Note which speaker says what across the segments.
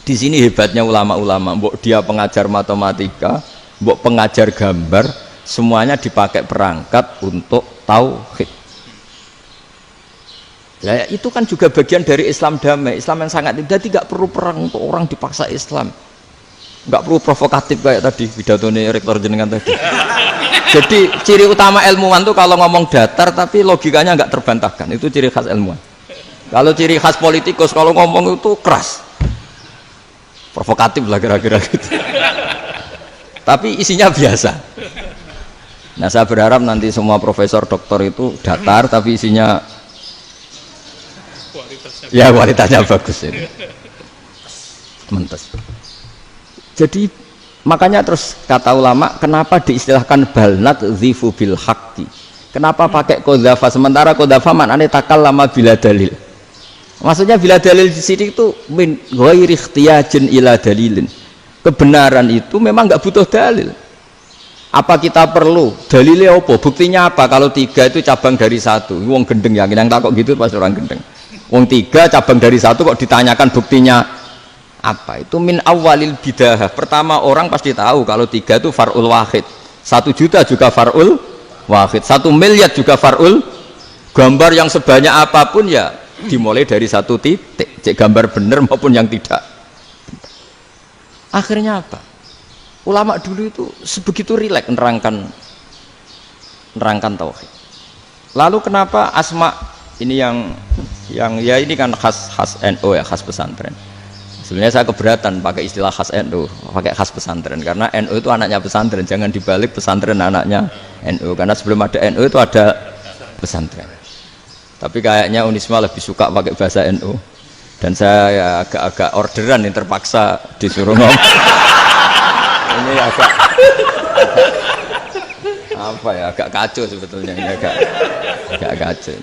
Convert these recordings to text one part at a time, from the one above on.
Speaker 1: Di sini hebatnya ulama-ulama, mbok dia pengajar matematika, mbok pengajar gambar, semuanya dipakai perangkat untuk tauhid. Ya, itu kan juga bagian dari Islam damai, Islam yang sangat jadi tidak perlu perang untuk orang dipaksa Islam, nggak perlu provokatif kayak tadi pidatonya rektor jenengan tadi. Jadi ciri utama ilmuwan tuh kalau ngomong datar tapi logikanya nggak terbantahkan, itu ciri khas ilmuwan. Kalau ciri khas politikus kalau ngomong itu keras, provokatif lah kira-kira gitu. Tapi isinya biasa. Nah saya berharap nanti semua profesor doktor itu datar tapi isinya kualitasnya bagus ini. Mentes. Jadi makanya terus kata ulama kenapa diistilahkan balnat zifu bil haqqi, kenapa pakai qadzafa sementara qadzafa maknanya takallama bila dalil. Maksudnya bila dalil di sini itu min ghairi ikhtiyajin ila dalilin, kebenaran itu memang nggak butuh dalil. Apa kita perlu dalilnya apa, buktinya apa? Kalau 3 itu cabang dari 1, wong gendeng yakin yang takut gitu pasti orang gendeng. Wong 3 cabang dari 1 kok ditanyakan buktinya apa? Itu min awalil bidahah. Pertama orang pasti tahu kalau 3 itu far'ul wahid, 1 juta juga far'ul wahid, 1 miliar juga far'ul. Gambar yang sebanyak apapun ya dimulai dari 1 titik, cek gambar bener maupun yang tidak. Akhirnya apa? Ulama dulu itu sebegitu rileks nerangkan tauhid. Lalu kenapa asma ini yang ya ini kan khas NU ya, khas pesantren. Sebenarnya saya keberatan pakai istilah khas NU, pakai khas pesantren karena NU itu anaknya pesantren, jangan dibalik pesantren anaknya NU, karena sebelum ada NU itu ada pesantren. Tapi kayaknya Unisma lebih suka pakai bahasa NU dan saya ya agak orderan yang terpaksa disuruh ngomong. Ini agak apa ya, agak kacau sebetulnya ini, agak kacau.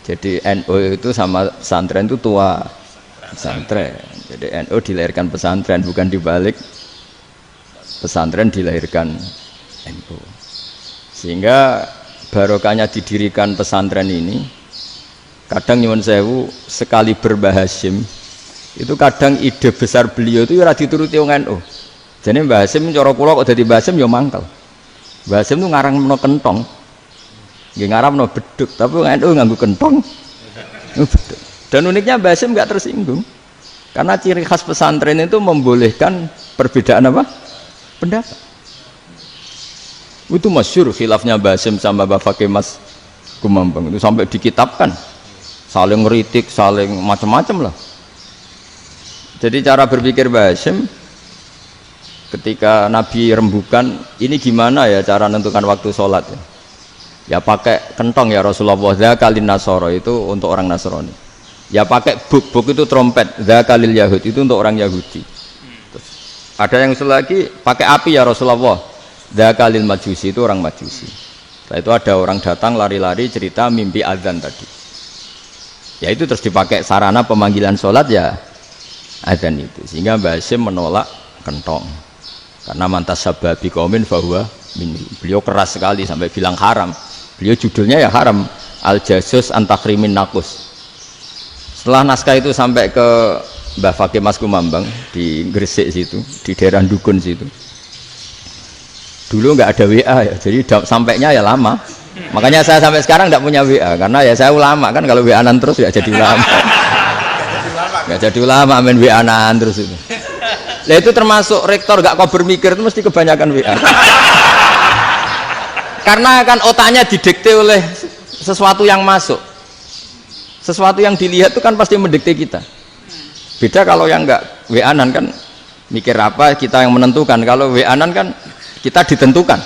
Speaker 1: Jadi NU itu sama pesantren itu tua pesantren. Jadi NU dilahirkan pesantren, bukan dibalik pesantren dilahirkan NU. Sehingga barokahnya didirikan pesantren ini, kadang nyuwun sewu sekali Mbah Hasyim itu kadang ide besar beliau itu ora dituruti wong NU. Jadi Mbah Hasyim cara kula kok dadi Mbah Hasyim ya mangkel. Mbah Hasyim itu ngarangno kentong. Nggih ngaramno beduk, tapi wong NU nganggo kentong. Beduk. Dan uniknya Mbah Hasyim enggak tersinggung. Karena ciri khas pesantren itu membolehkan perbedaan apa? Pendapat. Itu masyhur khilafnya Mbah Hasyim sama Mbah Fakih Mas Kumambang itu sampai dikitabkan. Saling ngeritik, saling macam-macam lah. Jadi cara berpikir Mbah Hasyim ketika Nabi rembukan, ini gimana ya cara menentukan waktu sholat ya? Ya pakai kentong ya Rasulullah, dzakalin nasara itu untuk orang Nasrani. Ya pakai buk itu trompet, dzakalil Yahud itu untuk orang Yahudi. Terus, ada yang usul lagi pakai api ya Rasulullah, dzakalil Majusi itu orang Majusi. Setelah itu ada orang datang lari-lari cerita mimpi azan tadi. Ya itu terus dipakai sarana pemanggilan sholat ya azan itu. Sehingga Mbah Hasyim menolak kentong. Karena mantas sababi qaumin fahuwa minni. Beliau keras sekali sampai bilang haram. Beliau judulnya ya haram, al-jasus antakrimin nakus. Setelah naskah itu sampai ke Mbah Fakih Mas Kumambang di Gresik situ, di daerah Dukun situ. Dulu nggak ada WA ya, jadi sampainya ya lama. Makanya saya sampai sekarang nggak punya WA, karena ya saya ulama kan, kalau WA-an terus nggak jadi ulama. Nggak jadi ulama, main WA-an terus itu. Nah itu termasuk rektor gak kau bermikir itu mesti kebanyakan WA. Karena kan otaknya didikte oleh sesuatu yang masuk, sesuatu yang dilihat itu kan pasti mendikte kita. Beda kalau yang enggak WA-an kan mikir apa kita yang menentukan. Kalau WA-an kan kita ditentukan.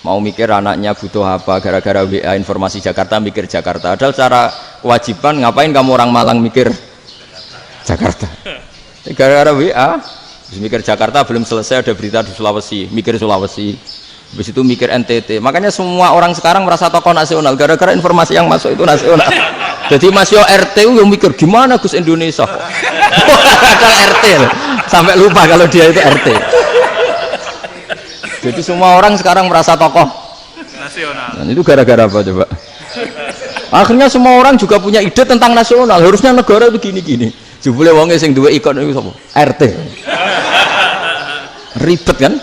Speaker 1: Mau mikir anaknya butuh apa gara-gara WA informasi Jakarta mikir Jakarta. Padahal secara kewajiban ngapain kamu orang Malang mikir Jakarta? Gara-gara WA mikir Jakarta belum selesai ada berita di Sulawesi, mikir Sulawesi, habis itu mikir NTT. Makanya semua orang sekarang merasa tokoh nasional gara-gara informasi yang masuk itu nasional. Jadi Mas Yo RT yang mikir gimana Gus Indonesia kok ada RT loh. Sampai lupa kalau dia itu RT. Jadi semua orang sekarang merasa tokoh nasional. Dan itu gara-gara apa coba? Akhirnya semua orang juga punya ide tentang nasional. Harusnya negara itu gini-gini. Jebule wonge sing duwe ikon niku sapa? RT. Ribet kan?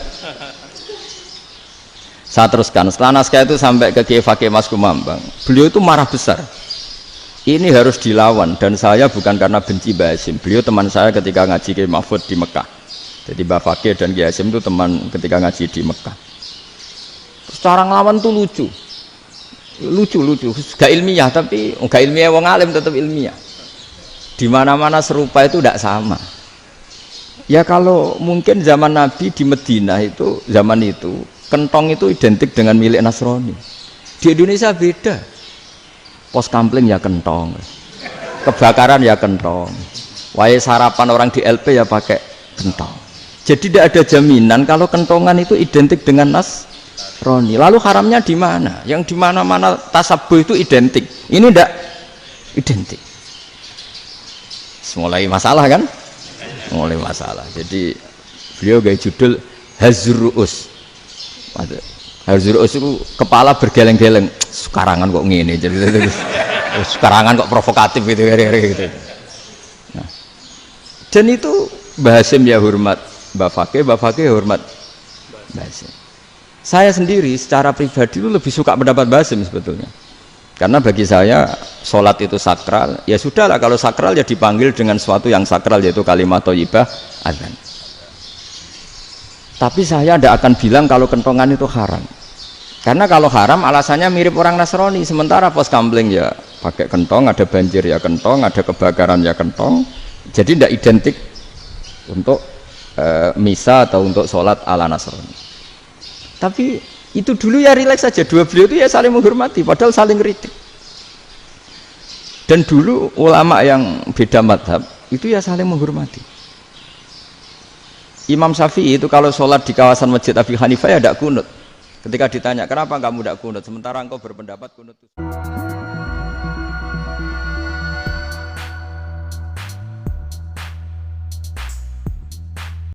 Speaker 1: Saya teruskan, setelah naskah itu sampai ke Kiai Fakih Mas Kumambang, beliau itu marah besar. Ini harus dilawan, dan saya bukan karena benci Mbah Hasyim. Beliau teman saya ketika ngaji Kiai Mahfud di Mekah. Jadi Mbah Fakih dan Kiai Hasyim itu teman ketika ngaji di Mekah. Terus cara ngelawan tuh lucu, gak ilmiah, tapi gak ilmiah wong alim tetap ilmiah. Di mana-mana serupa itu tidak sama. Ya kalau mungkin zaman Nabi di Madinah itu, zaman itu kentong itu identik dengan milik Nasrani. Di Indonesia beda. Pos kampling ya kentong, kebakaran ya kentong, wae sarapan orang di LP ya pakai kentong. Jadi tidak ada jaminan kalau kentongan itu identik dengan Nasrani. Lalu haramnya di mana? Yang di mana-mana tasabuh itu identik. Ini tidak identik. Mulai masalah kan? Mulai masalah. Jadi beliau gaya judul Hazruus. Hazruus itu kepala bergeleng-geleng. Sekarangan kok ngene. Jadi sekarangan kok provokatif gitu. Nah. Dan itu Mbah Hasyim ya hormat Mbah Fakih hormat Mbah Hasyim. Saya sendiri secara pribadi itu lebih suka pendapat Mbah Hasyim sebetulnya. Karena bagi saya sholat itu sakral, ya sudahlah kalau sakral ya dipanggil dengan sesuatu yang sakral yaitu kalimat thayyibah adzan. Tapi saya tidak akan bilang kalau kentongan itu haram. Karena kalau haram alasannya mirip orang Nasrani, sementara pos kampling ya pakai kentong, ada banjir ya kentong, ada kebakaran ya kentong. Jadi tidak identik untuk misa atau untuk sholat ala Nasrani. Tapi itu dulu ya rileks saja, dua beliau itu ya saling menghormati, padahal saling kritik. Dan dulu ulama yang beda madhab itu ya saling menghormati. Imam Syafi'i itu kalau sholat di kawasan Masjid Abi Hanifah ya tidak kunut. Ketika ditanya kenapa kamu tidak kunut sementara engkau berpendapat kunut itu